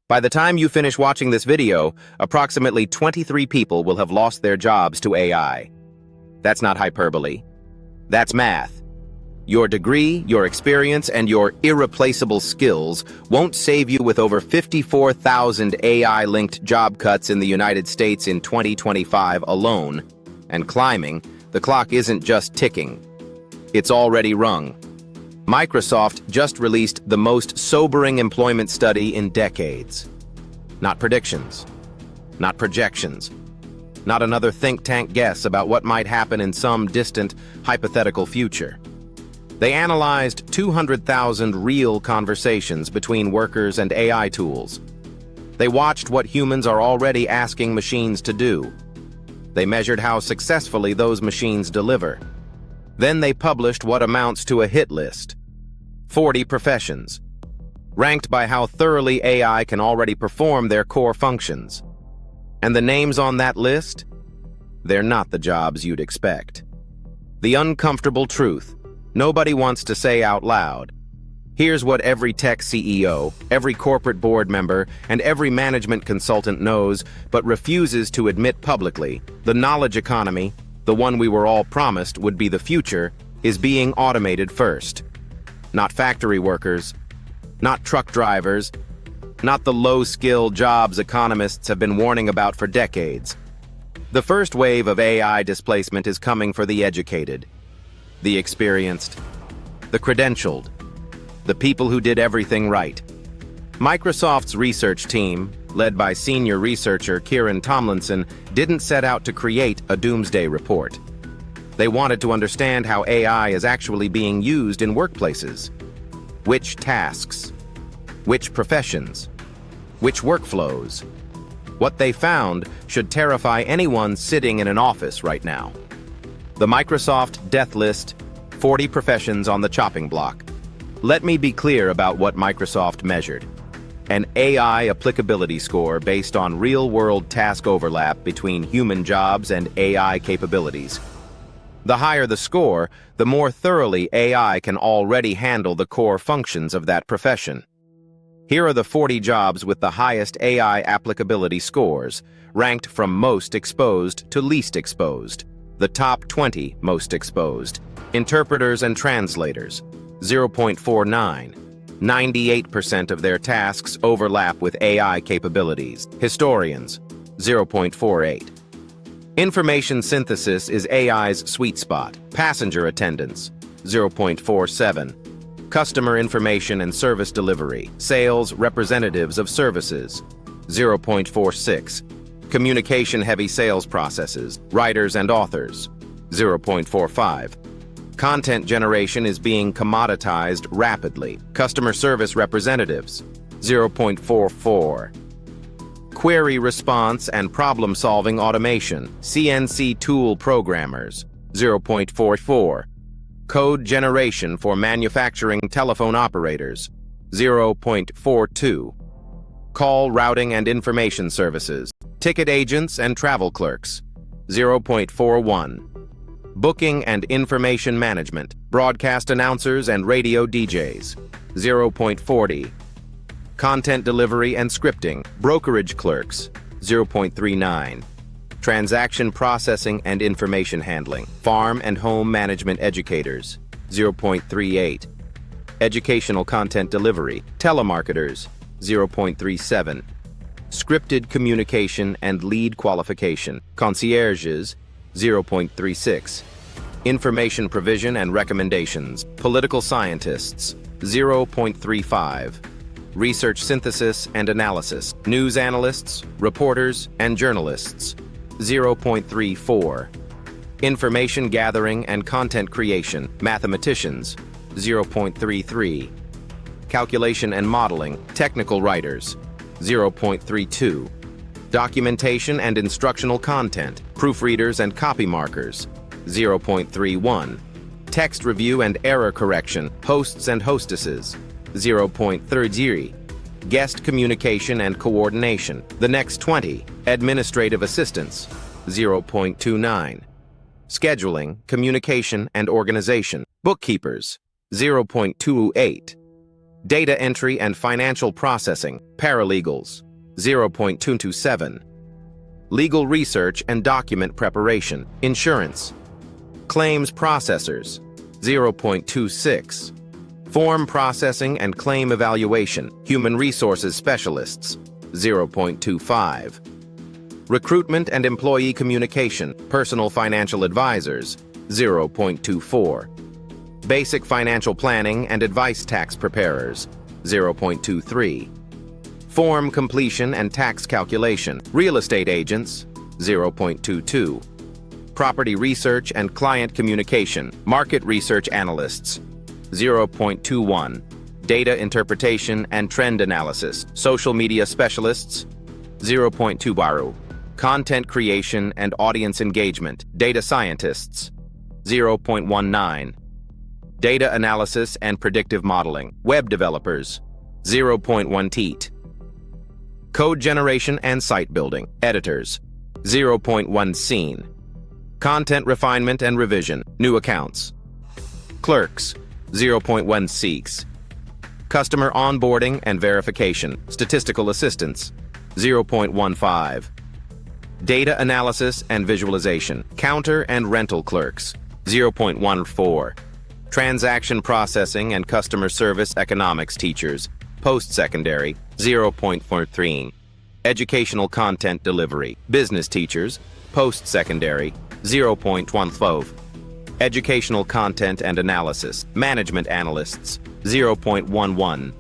By the time you finish watching this video, approximately 23 people will have lost their jobs to AI. That's not hyperbole. That's math. Your degree, your experience, and your irreplaceable skills won't save you with over 54,000 AI-linked job cuts in the United States in 2025 alone. And climbing, the clock isn't just ticking. It's already rung. Microsoft just released the most sobering employment study in decades. Not predictions. Not projections. Not another think tank guess about what might happen in some distant, hypothetical future. They analyzed 200,000 real conversations between workers and AI tools. They watched what humans are already asking machines to do. They measured how successfully those machines deliver. Then they published what amounts to a hit list. 40 professions, ranked by how thoroughly AI can already perform their core functions. And the names on that list? They're not the jobs you'd expect. The uncomfortable truth, nobody wants to say out loud. Here's what every tech CEO, every corporate board member, and every management consultant knows but refuses to admit publicly. The knowledge economy, the one we were all promised would be the future, is being automated first. Not factory workers, not truck drivers, not the low-skill jobs economists have been warning about for decades. The first wave of AI displacement is coming for the educated, the experienced, the credentialed, the people who did everything right. Microsoft's research team, led by senior researcher Kieran Tomlinson, didn't set out to create a doomsday report. They wanted to understand how AI is actually being used in workplaces. Which tasks? Which professions? Which workflows? What they found should terrify anyone sitting in an office right now. The Microsoft death list, 40 professions on the chopping block. Let me be clear about what Microsoft measured. An AI applicability score based on real-world task overlap between human jobs and AI capabilities. The higher the score, the more thoroughly AI can already handle the core functions of that profession. Here are the 40 jobs with the highest AI applicability scores, ranked from most exposed to least exposed. The top 20 most exposed. Interpreters and translators, 0.49. 98% of their tasks overlap with AI capabilities. Historians, 0.48. Information synthesis is AI's sweet spot. Passenger attendants, 0.47. Customer information and service delivery. Sales representatives of services, 0.46. Communication-heavy sales processes. Writers and authors, 0.45. Content generation is being commoditized rapidly. Customer service representatives, 0.44. Query response and problem-solving automation, CNC tool programmers, 0.44. Code generation for manufacturing telephone operators, 0.42. Call routing and information services, ticket agents and travel clerks, 0.41. Booking and information management, broadcast announcers and radio DJs, 0.40. Content delivery and scripting, brokerage clerks, 0.39. Transaction processing and information handling, farm and home management educators, 0.38. Educational content delivery, telemarketers, 0.37. Scripted communication and lead qualification, concierges, 0.36. Information provision and recommendations, political scientists, 0.35. Research synthesis and analysis, news analysts, reporters, and journalists, 0.34. Information gathering and content creation, mathematicians, 0.33. Calculation and modeling, technical writers, 0.32. Documentation and instructional content, proofreaders and copy markers, 0.31. Text review and error correction, hosts and hostesses, 0.30. Guest communication and coordination. The next 20. Administrative assistants, 0.29. Scheduling, communication, and organization. Bookkeepers, 0.28. Data entry and financial processing, paralegals, 0.227. Legal research and document preparation, insurance. Claims processors, 0.26. Form processing and claim evaluation, human resources specialists, 0.25. Recruitment and employee communication, personal financial advisors, 0.24. Basic financial planning and advice tax preparers, 0.23. Form completion and tax calculation, real estate agents, 0.22. Property research and client communication, market research analysts, 0.21. Data interpretation and trend analysis, social media specialists, 0.2. Content creation and audience engagement, data scientists, 0.19. Data analysis and predictive modeling, web developers, 0.1 teat. Code generation and site building, editors, 0.1 scene. Content refinement and revision, new accounts. Clerks, 0.1 seeks. Customer onboarding and verification, statistical assistants, 0.15. Data analysis and visualization, counter and rental clerks, 0.14. Transaction processing and customer service economics teachers, post-secondary, 0.43. Educational content delivery, business teachers, post-secondary, 0.12. Educational content and analysis, management analysts, 0.11.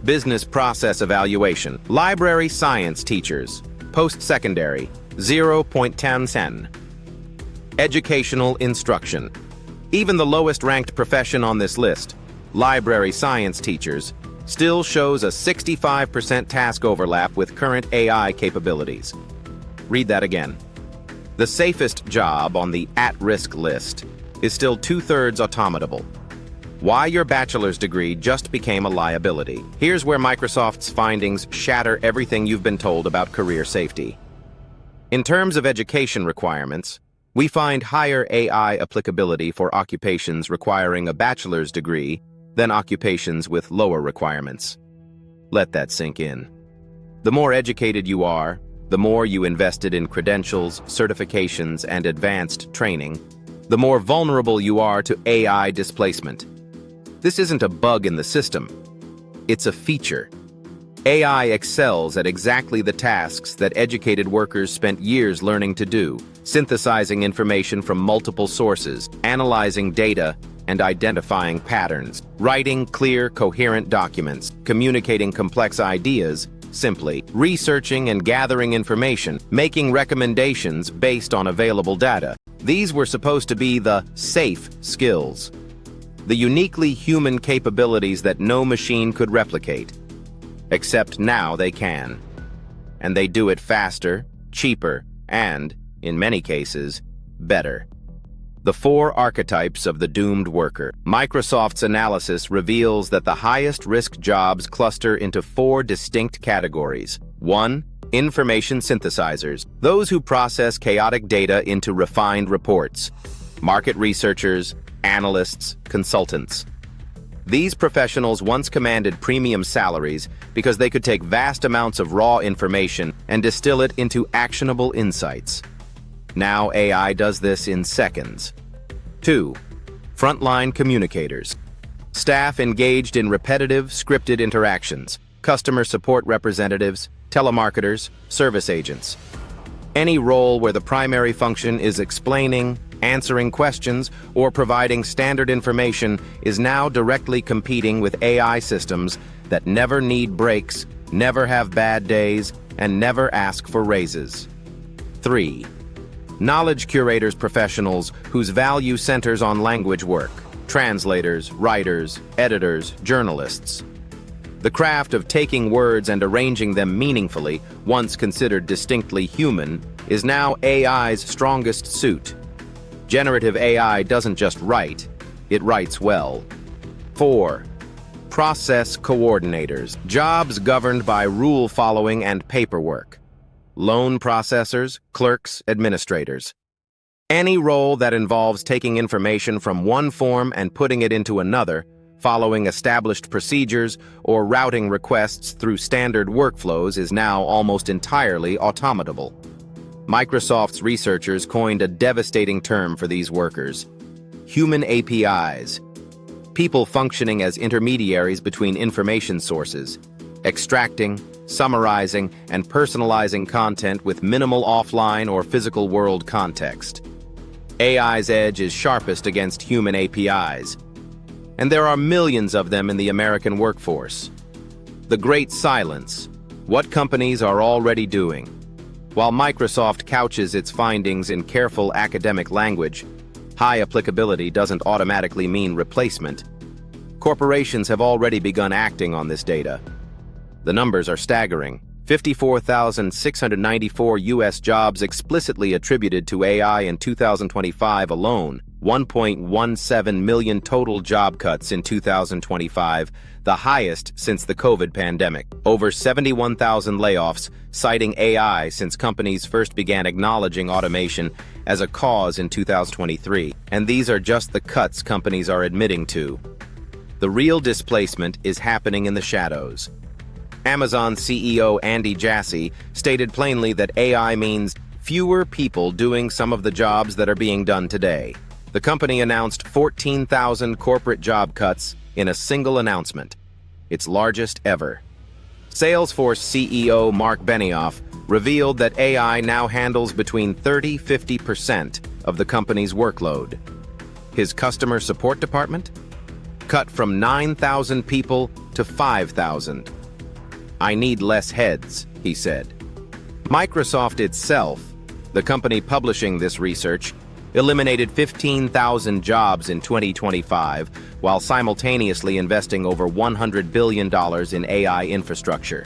Business process evaluation, library science teachers, post-secondary, 0.10. Educational instruction. Even the lowest-ranked profession on this list, library science teachers, still shows a 65% task overlap with current AI capabilities. Read that again. The safest job on the at-risk list is still 2/3 automatable. Why your bachelor's degree just became a liability. Here's where Microsoft's findings shatter everything you've been told about career safety. In terms of education requirements, we find higher AI applicability for occupations requiring a bachelor's degree than occupations with lower requirements. Let that sink in. The more educated you are, the more you invested in credentials, certifications, and advanced training, the more vulnerable you are to AI displacement. This isn't a bug in the system. It's a feature. AI excels at exactly the tasks that educated workers spent years learning to do, synthesizing information from multiple sources, analyzing data, and identifying patterns, writing clear, coherent documents, communicating complex ideas simply, researching and gathering information, making recommendations based on available data. These were supposed to be the safe skills, the uniquely human capabilities that no machine could replicate. Except now they can. And they do it faster, cheaper, and, in many cases, better. The 4 archetypes of the doomed worker. Microsoft's analysis reveals that the highest-risk jobs cluster into 4 distinct categories. 1. Information synthesizers, those who process chaotic data into refined reports. Market researchers, analysts, consultants. These professionals once commanded premium salaries because they could take vast amounts of raw information and distill it into actionable insights. Now AI does this in seconds. 2. Frontline communicators. Staff engaged in repetitive, scripted interactions. Customer support representatives, telemarketers, service agents. Any role where the primary function is explaining, answering questions, or providing standard information is now directly competing with AI systems that never need breaks, never have bad days, and never ask for raises. 3. Knowledge curators professionals whose value centers on language work. Translators, writers, editors, journalists. The craft of taking words and arranging them meaningfully, once considered distinctly human, is now AI's strongest suit. Generative AI doesn't just write, it writes well. 4. Process coordinators, jobs governed by rule following and paperwork. Loan processors, clerks, administrators. Any role that involves taking information from one form and putting it into another following established procedures or routing requests through standard workflows is now almost entirely automatable. Microsoft's researchers coined a devastating term for these workers: human APIs, people functioning as intermediaries between information sources, extracting, summarizing, and personalizing content with minimal offline or physical world context. AI's edge is sharpest against human APIs, and there are millions of them in the American workforce. The Great Silence: what companies are already doing. While Microsoft couches its findings in careful academic language, high applicability doesn't automatically mean replacement. Corporations have already begun acting on this data. The numbers are staggering. 54,694 U.S. jobs explicitly attributed to AI in 2025 alone, 1.17 million total job cuts in 2025, the highest since the COVID pandemic. Over 71,000 layoffs, citing AI since companies first began acknowledging automation as a cause in 2023. And these are just the cuts companies are admitting to. The real displacement is happening in the shadows. Amazon CEO Andy Jassy stated plainly that AI means fewer people doing some of the jobs that are being done today. The company announced 14,000 corporate job cuts in a single announcement, its largest ever. Salesforce CEO Mark Benioff revealed that AI now handles between 30–50% of the company's workload. His customer support department? Cut from 9,000 people to 5,000. "I need less heads," he said. Microsoft itself, the company publishing this research, eliminated 15,000 jobs in 2025 while simultaneously investing over $100 billion in AI infrastructure.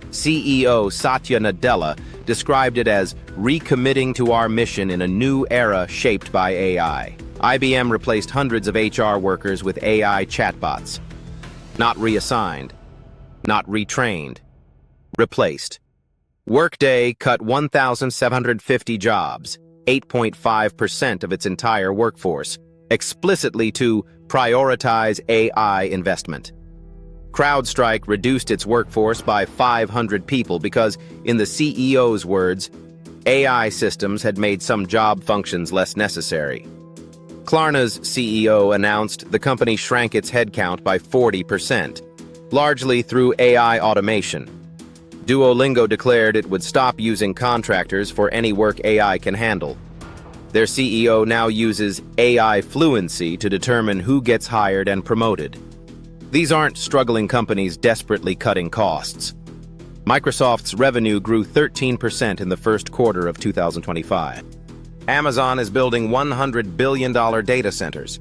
CEO Satya Nadella described it as recommitting to our mission in a new era shaped by AI. IBM replaced hundreds of HR workers with AI chatbots. Not reassigned. Not retrained. Replaced. Workday cut 1,750 jobs, 8.5% of its entire workforce, explicitly to prioritize AI investment. CrowdStrike reduced its workforce by 500 people because, in the CEO's words, AI systems had made some job functions less necessary. Klarna's CEO announced the company shrank its headcount by 40%. Largely through AI automation. Duolingo declared it would stop using contractors for any work AI can handle. Their CEO now uses AI fluency to determine who gets hired and promoted. These aren't struggling companies desperately cutting costs. Microsoft's revenue grew 13% in the first quarter of 2025. Amazon is building $100 billion data centers.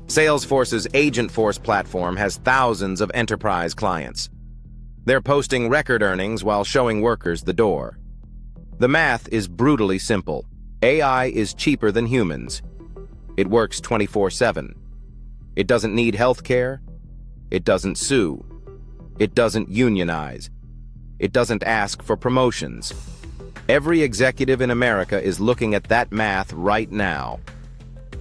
Salesforce's Agentforce platform has thousands of enterprise clients. They're posting record earnings while showing workers the door. The math is brutally simple. AI is cheaper than humans. It works 24/7. It doesn't need healthcare. It doesn't sue. It doesn't unionize. It doesn't ask for promotions. Every executive in America is looking at that math right now.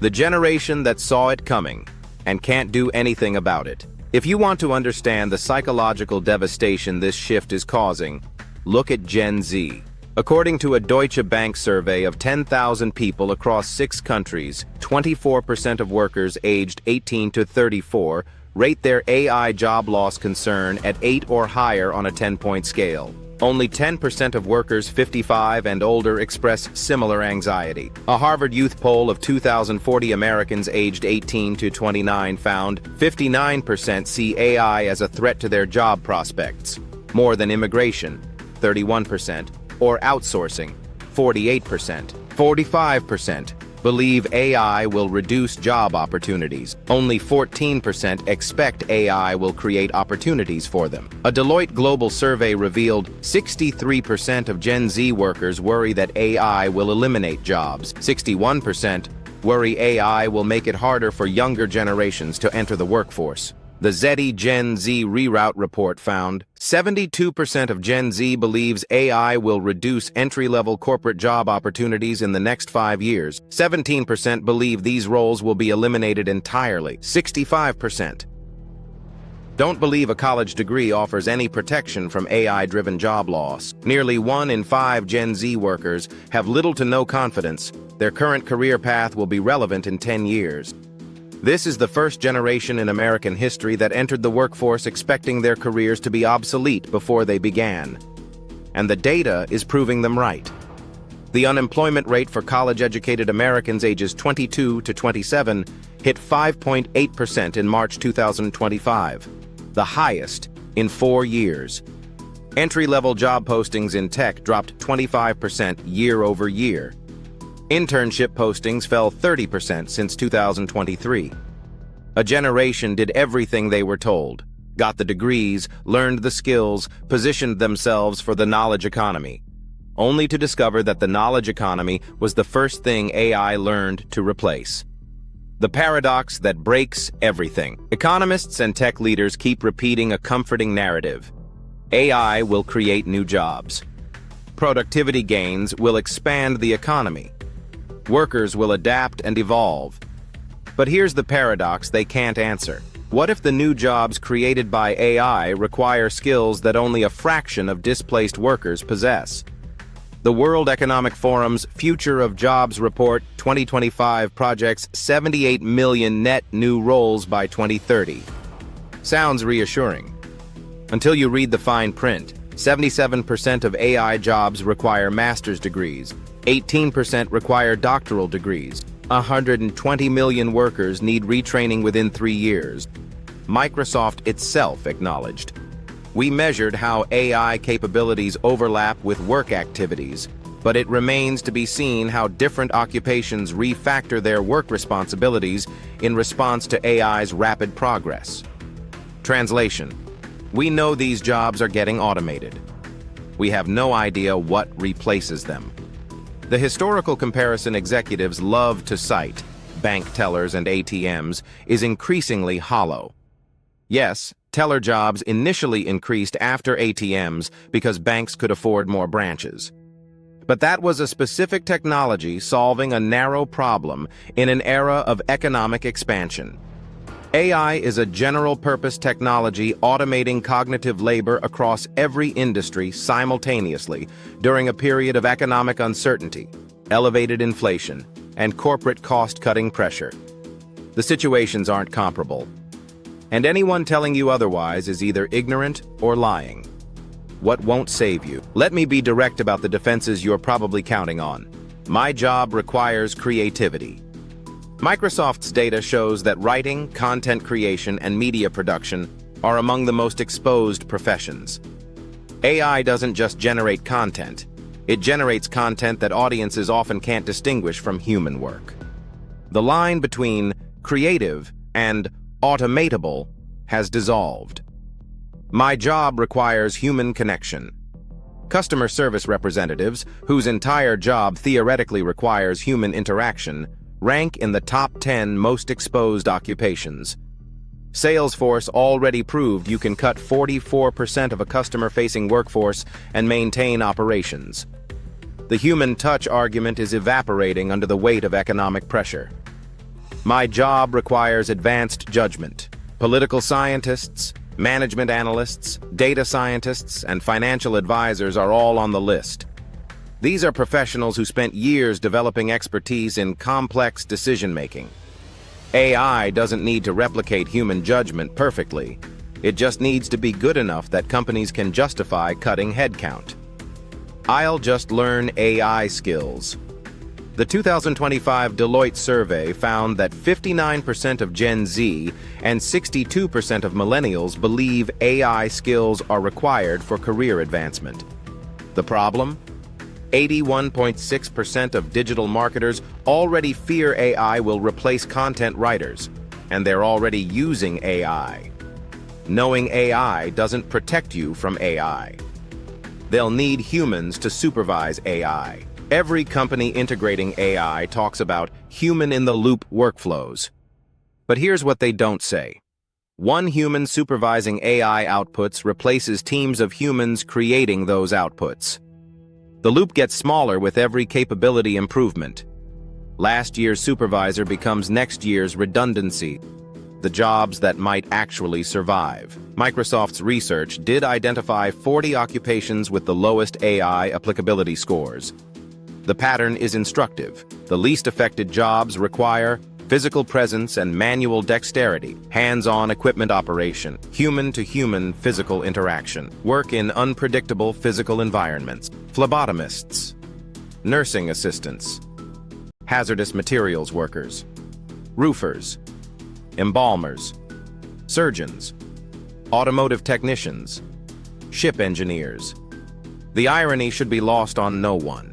The generation that saw it coming and can't do anything about it. If you want to understand the psychological devastation this shift is causing, look at Gen Z. According to a Deutsche Bank survey of 10,000 people across 6 countries, 24% of workers aged 18 to 34 rate their AI job loss concern at 8 or higher on a 10-point scale. Only 10% of workers 55 and older express similar anxiety. A Harvard Youth poll of 2,040 Americans aged 18 to 29 found 59% see AI as a threat to their job prospects, more than immigration, 31%, or outsourcing, 48%. 45% believe AI will reduce job opportunities. Only 14% expect AI will create opportunities for them. A Deloitte global survey revealed 63% of Gen Z workers worry that AI will eliminate jobs. 61% worry AI will make it harder for younger generations to enter the workforce. The ZE Gen Z Reroute report found 72% of Gen Z believes AI will reduce entry-level corporate job opportunities in the next 5 years. 17% believe these roles will be eliminated entirely. 65% Don't believe a college degree offers any protection from AI-driven job loss. Nearly 1 in 5 Gen Z workers have little to no confidence their current career path will be relevant in 10 years. This is the first generation in American history that entered the workforce expecting their careers to be obsolete before they began. And the data is proving them right. The unemployment rate for college-educated Americans ages 22 to 27 hit 5.8% in March 2025. The highest in 4 years. Entry-level job postings in tech dropped 25% year over year. Internship postings fell 30% since 2023. A generation did everything they were told, got the degrees, learned the skills, positioned themselves for the knowledge economy, only to discover that the knowledge economy was the first thing AI learned to replace. The paradox that breaks everything. Economists and tech leaders keep repeating a comforting narrative. AI will create new jobs. Productivity gains will expand the economy. Workers will adapt and evolve. But here's the paradox they can't answer. What if the new jobs created by AI require skills that only a fraction of displaced workers possess? The World Economic Forum's Future of Jobs Report 2025 projects 78 million net new roles by 2030. Sounds reassuring. Until you read the fine print. 77% of AI jobs require master's degrees. 18% require doctoral degrees. 120 million workers need retraining within 3 years. Microsoft itself acknowledged. We measured how AI capabilities overlap with work activities, but it remains to be seen how different occupations refactor their work responsibilities in response to AI's rapid progress. Translation. We know these jobs are getting automated. We have no idea what replaces them. The historical comparison executives love to cite, bank tellers and ATMs, is increasingly hollow. Yes, teller jobs initially increased after ATMs because banks could afford more branches. But that was a specific technology solving a narrow problem in an era of economic expansion. AI is a general-purpose technology automating cognitive labor across every industry simultaneously during a period of economic uncertainty, elevated inflation, and corporate cost-cutting pressure. The situations aren't comparable. And anyone telling you otherwise is either ignorant or lying. What won't save you? Let me be direct about the defenses you're probably counting on. My job requires creativity. Microsoft's data shows that writing, content creation, and media production are among the most exposed professions. AI doesn't just generate content. It generates content that audiences often can't distinguish from human work. The line between creative and automatable has dissolved. My job requires human connection. Customer service representatives, whose entire job theoretically requires human interaction, rank in the top 10 most exposed occupations. Salesforce already proved you can cut 44% of a customer-facing workforce and maintain operations. The human touch argument is evaporating under the weight of economic pressure. My job requires advanced judgment. Political scientists, management analysts, data scientists, and financial advisors are all on the list. These are professionals who spent years developing expertise in complex decision-making. AI doesn't need to replicate human judgment perfectly. It just needs to be good enough that companies can justify cutting headcount. I'll just learn AI skills. The 2025 Deloitte survey found that 59% of Gen Z and 62% of millennials believe AI skills are required for career advancement. The problem? 81.6% of digital marketers already fear AI will replace content writers, and they're already using AI. Knowing AI doesn't protect you from AI. They'll need humans to supervise AI. Every company integrating AI talks about human-in-the-loop workflows. But here's what they don't say. One human supervising AI outputs replaces teams of humans creating those outputs. The loop gets smaller with every capability improvement. Last year's supervisor becomes next year's redundancy. the jobs that might actually survive. Microsoft's research did identify 40 occupations with the lowest AI applicability scores. The pattern is instructive. The least affected jobs require physical presence and manual dexterity, hands-on equipment operation, human-to-human physical interaction, work in unpredictable physical environments, phlebotomists, nursing assistants, hazardous materials workers, roofers, embalmers, surgeons, automotive technicians, ship engineers. The irony should be lost on no one.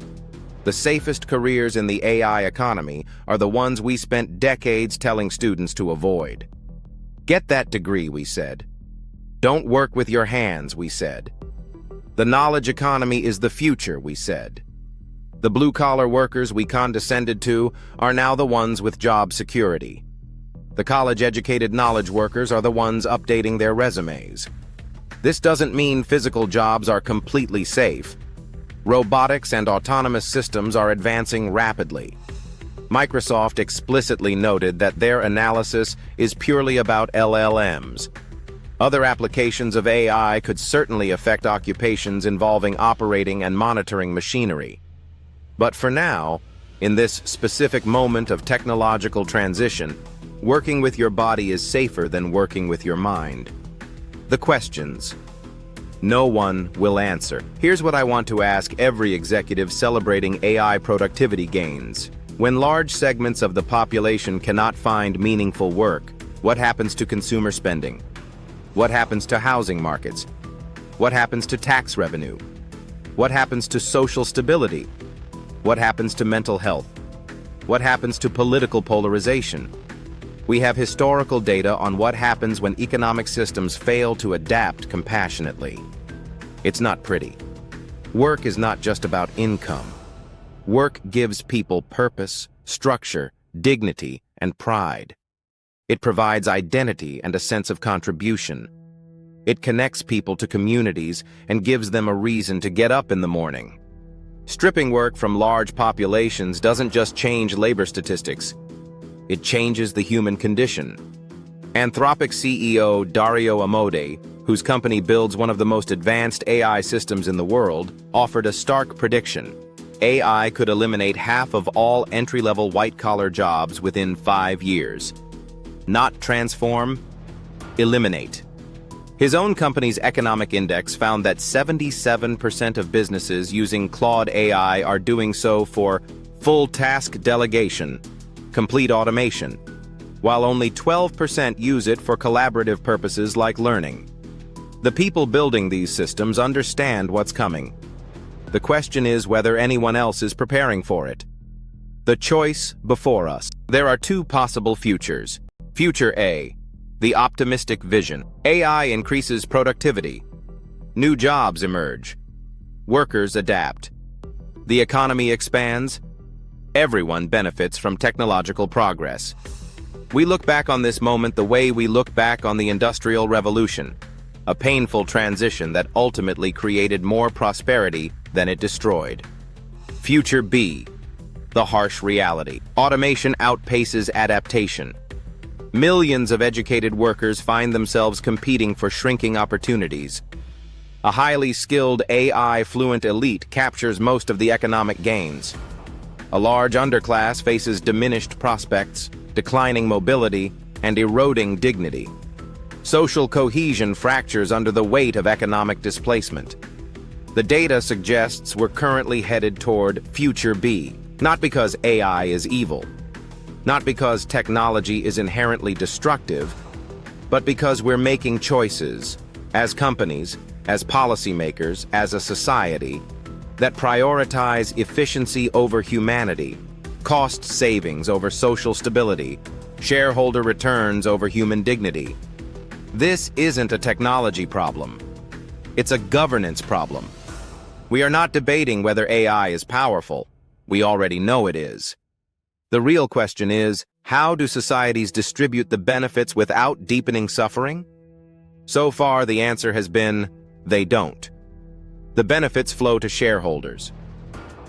The safest careers in the AI economy are the ones we spent decades telling students to avoid. Get that degree, we said. Don't work with your hands, we said. The knowledge economy is the future, we said. The blue-collar workers we condescended to are now the ones with job security. The college-educated knowledge workers are the ones updating their resumes. This doesn't mean physical jobs are completely safe. Robotics and autonomous systems are advancing rapidly. Microsoft explicitly noted that their analysis is purely about LLMs. Other applications of AI could certainly affect occupations involving operating and monitoring machinery. But for now, in this specific moment of technological transition, working with your body is safer than working with your mind. The questions no one will answer. Here's what I want to ask every executive celebrating AI productivity gains. When large segments of the population cannot find meaningful work, what happens to consumer spending? What happens to housing markets? What happens to tax revenue? What happens to social stability? What happens to mental health? What happens to political polarization? We have historical data on what happens when economic systems fail to adapt compassionately. It's not pretty. Work is not just about income. Work gives people purpose, structure, dignity, and pride. It provides identity and a sense of contribution. It connects people to communities and gives them a reason to get up in the morning. Stripping work from large populations doesn't just change labor statistics. It changes the human condition. Anthropic CEO Dario Amodei, whose company builds one of the most advanced AI systems in the world, offered a stark prediction. AI could eliminate half of all entry-level white-collar jobs within 5 years. Not transform, eliminate. His own company's economic index found that 77% of businesses using Claude AI are doing so for full task delegation, complete automation, while only 12% use it for collaborative purposes like learning. The people building these systems understand what's coming. The question is whether anyone else is preparing for it. The choice before us. There are two possible futures. Future A, the optimistic vision. AI increases productivity. New jobs emerge. Workers adapt. The economy expands. Everyone benefits from technological progress. We look back on this moment the way we look back on the Industrial Revolution, a painful transition that ultimately created more prosperity than it destroyed. Future B, the harsh reality. Automation outpaces adaptation. Millions of educated workers find themselves competing for shrinking opportunities. A highly skilled AI-fluent elite captures most of the economic gains. A large underclass faces diminished prospects, declining mobility, and eroding dignity. Social cohesion fractures under the weight of economic displacement. The data suggests we're currently headed toward Future B, not because AI is evil, not because technology is inherently destructive, but because we're making choices, as companies, as policymakers, as a society, that prioritize efficiency over humanity, cost savings over social stability, shareholder returns over human dignity. This isn't a technology problem. It's a governance problem. We are not debating whether AI is powerful. We already know it is. The real question is, how do societies distribute the benefits without deepening suffering? So far, the answer has been, they don't. The benefits flow to shareholders.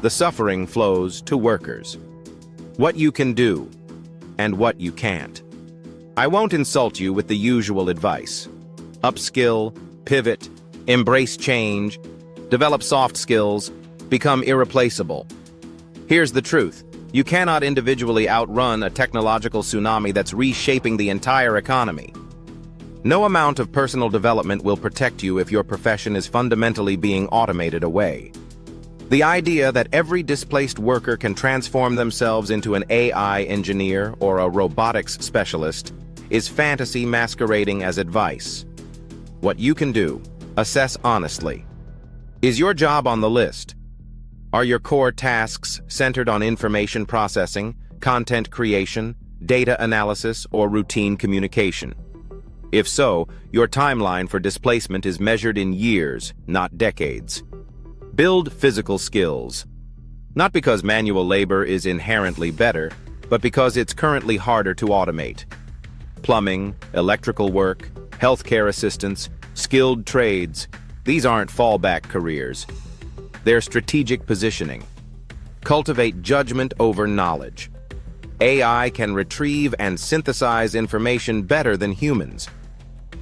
The suffering flows to workers. What you can do, and what you can't. I won't insult you with the usual advice. Upskill, pivot, embrace change, develop soft skills, become irreplaceable. Here's the truth. You cannot individually outrun a technological tsunami that's reshaping the entire economy. No amount of personal development will protect you if your profession is fundamentally being automated away. The idea that every displaced worker can transform themselves into an AI engineer or a robotics specialist is fantasy masquerading as advice. What you can do, assess honestly. Is your job on the list? Are your core tasks centered on information processing, content creation, data analysis, or routine communication? If so, your timeline for displacement is measured in years, not decades. Build physical skills. Not because manual labor is inherently better, but because it's currently harder to automate. Plumbing, electrical work, healthcare assistance, skilled trades, these aren't fallback careers. They're strategic positioning. Cultivate judgment over knowledge. AI can retrieve and synthesize information better than humans.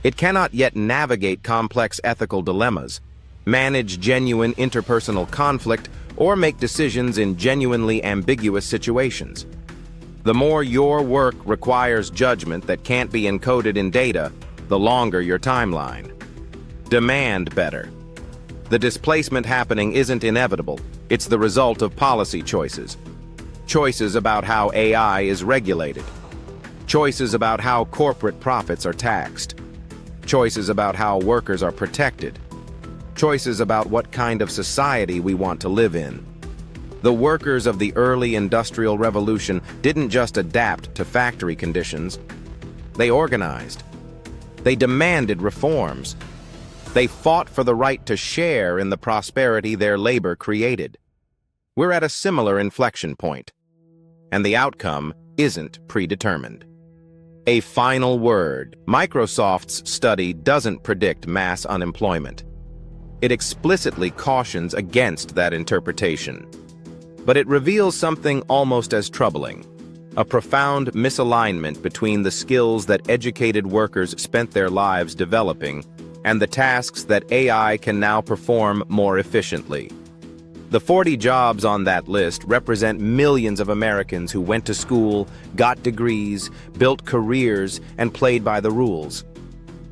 It cannot yet navigate complex ethical dilemmas, manage genuine interpersonal conflict, or make decisions in genuinely ambiguous situations. The more your work requires judgment that can't be encoded in data, the longer your timeline. Demand better. The displacement happening isn't inevitable, it's the result of policy choices. Choices about how AI is regulated. Choices about how corporate profits are taxed. Choices about how workers are protected. Choices about what kind of society we want to live in. The workers of the early industrial revolution didn't just adapt to factory conditions. They organized. They demanded reforms. They fought for the right to share in the prosperity their labor created. We're at a similar inflection point, and the outcome isn't predetermined. A final word. Microsoft's study doesn't predict mass unemployment. It explicitly cautions against that interpretation. But it reveals something almost as troubling: a profound misalignment between the skills that educated workers spent their lives developing and the tasks that AI can now perform more efficiently. The 40 jobs on that list represent millions of Americans who went to school, got degrees, built careers, and played by the rules.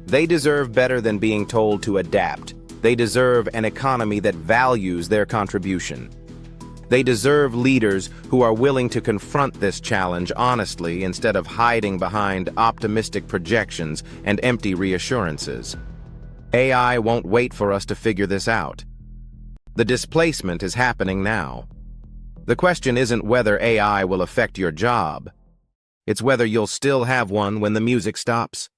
They deserve better than being told to adapt. They deserve an economy that values their contribution. They deserve leaders who are willing to confront this challenge honestly instead of hiding behind optimistic projections and empty reassurances. AI won't wait for us to figure this out. The displacement is happening now. The question isn't whether AI will affect your job. It's whether you'll still have one when the music stops.